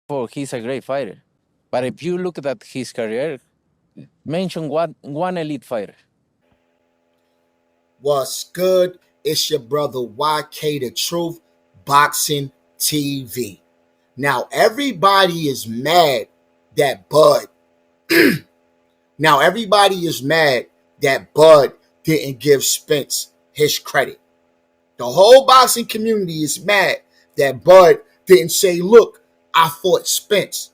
For he's a great fighter. But if you look at his career, mention one elite fighter. What's good? It's your brother YK The Truth, Boxing TV. Now everybody is mad that Bud. Now everybody is mad that Bud didn't give Spence his credit. The whole boxing community is mad that Bud didn't say, look, I fought Spence.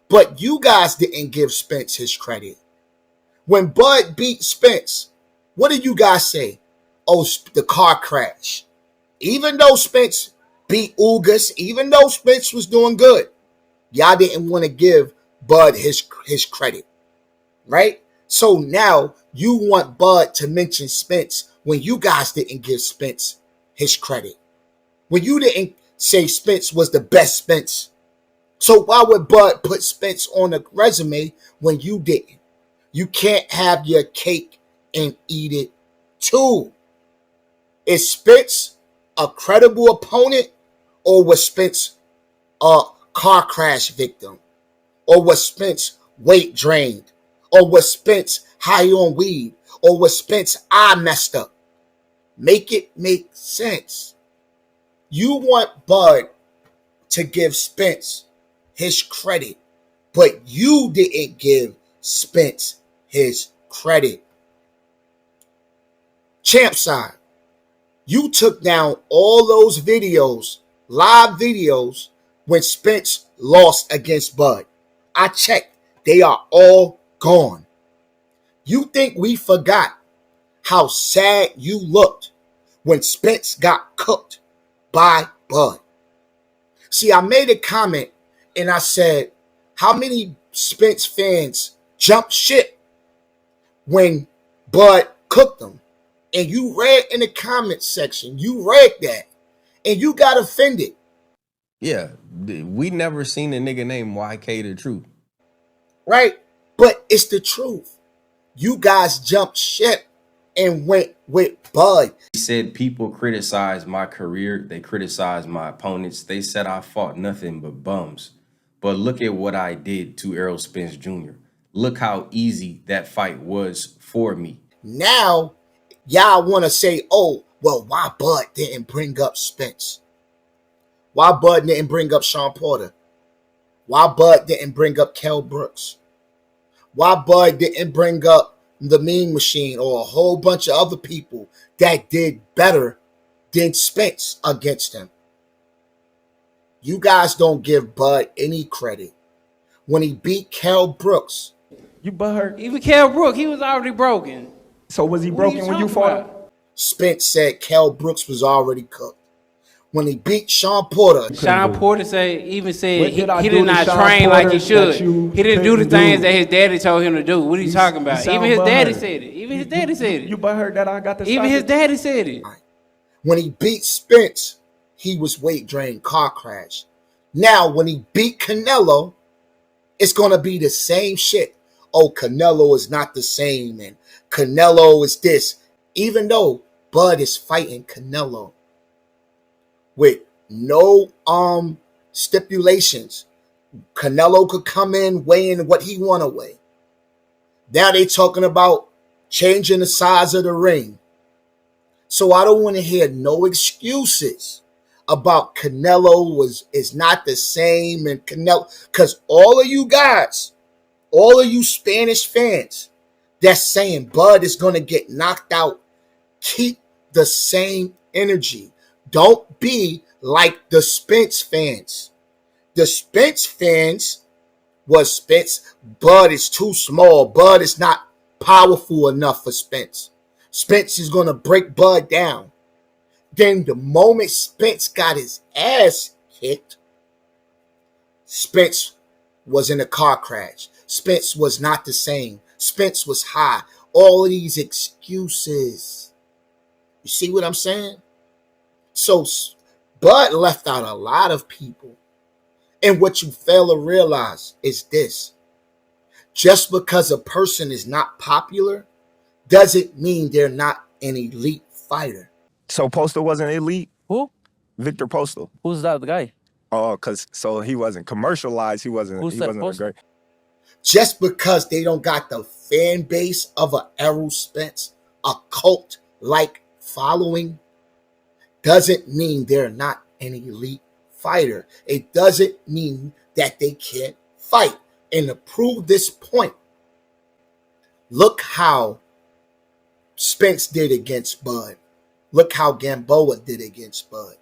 But you guys didn't give Spence his credit. When Bud beat Spence, what did you guys say? Oh, the car crash. Even though Spence beat Ugas, even though Spence was doing good, y'all didn't want to give Bud his credit, right? So now you want Bud to mention Spence when you guys didn't give Spence his credit. When you didn't say Spence was the best Spence. So why would Bud put Spence on a resume when you didn't? You can't have your cake and eat it too. Is Spence a credible opponent, or was Spence a car crash victim? Or was Spence weight drained? Or was Spence high on weed? Or was Spence eye messed up? Make it make sense. You want Bud to give Spence his credit, but you didn't give Spence his credit. Champ side, you took down all those videos, live videos, when Spence lost against Bud. I checked. They are all gone. You think we forgot how sad you looked when Spence got cooked by Bud? See, I made a comment and I said, how many Spence fans jumped ship when Bud cooked them? And you read in the comment section, you read that, and you got offended. Yeah, we never seen a nigga named YK The Truth. Right? But it's the truth. You guys jumped ship and went with Bud. He said people criticize my career, they criticize my opponents. They said I fought nothing but bums. But look at what I did to Errol Spence Jr. Look how easy that fight was for me. Now, y'all want to say, oh, well, why Bud didn't bring up Spence? Why Bud didn't bring up Sean Porter? Why Bud didn't bring up Kell Brooks? Why Bud didn't bring up the Mean Machine or a whole bunch of other people that did better than Spence against him? You guys don't give Bud any credit. When he beat Kell Brooks, You butthurt. Even Kell Brook, he was already broken. So was he What are broken when you talking fought him? about? Spence said Kell Brooks was already cooked. When he beat Sean Porter, Sean Porter said What he did I he do did to not Sean train like Porter he should. that you He didn't do the couldn't things do? that his daddy told him to do. What are you You- talking you about? sound Even his daddy butthurt. said it. Even his daddy said You it. butthurt that I got to Even stop his it? daddy said it. when he beat Spence, he was weight drained, car crash. Now, when he beat Canelo, it's going to be the same shit. Oh, Canelo is not the same, and Canelo is this. Even though Bud is fighting Canelo with no stipulations. Canelo could come in weighing what he want to weigh. Now they talking about changing the size of the ring. So I don't want to hear no excuses about Canelo is not the same and Canelo, because all of you guys, all of you Spanish fans that's saying Bud is going to get knocked out, keep the same energy. Don't be like the Spence fans. The Spence fans was Spence. Bud is too small. Bud is not powerful enough for Spence. Spence is going to break Bud down. Then the moment Spence got his ass kicked, Spence was in a car crash. Spence was not the same. Spence was high. All of these excuses. You see what I'm saying? So Bud left out a lot of people. And what you fail to realize is this. Just because a person is not popular doesn't mean they're not an elite fighter. So Postal wasn't elite? Who? Victor Postal. Who's that guy? Oh, so he wasn't commercialized. He wasn't. Who's He that wasn't a poster? great. Just because they don't got the fan base of a Errol Spence, a cult like following, doesn't mean they're not an elite fighter. It doesn't mean that they can't fight. And to prove this point, look how Spence did against Bud. Look how Gamboa did against Bud.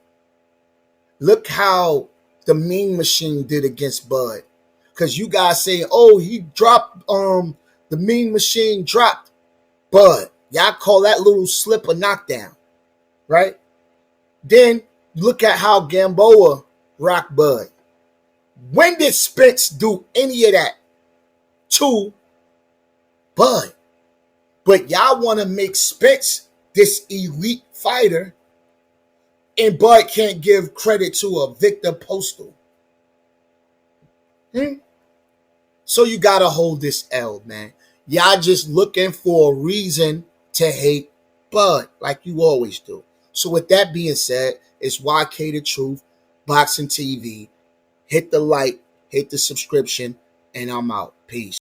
Look how the Mean Machine did against Bud. Because you guys say, oh, he dropped, the Mean Machine dropped Bud. Y'all call that little slip a knockdown, right? Then look at how Gamboa rocked Bud. When did Spence do any of that to Bud? But y'all want to make Spence this elite fighter, and Bud can't give credit to a Victor Postal. So you got to hold this L, man. Y'all just looking for a reason to hate Bud like you always do. So with that being said, it's YK The Truth, Boxing TV. Hit the like, hit the subscription, and I'm out. Peace.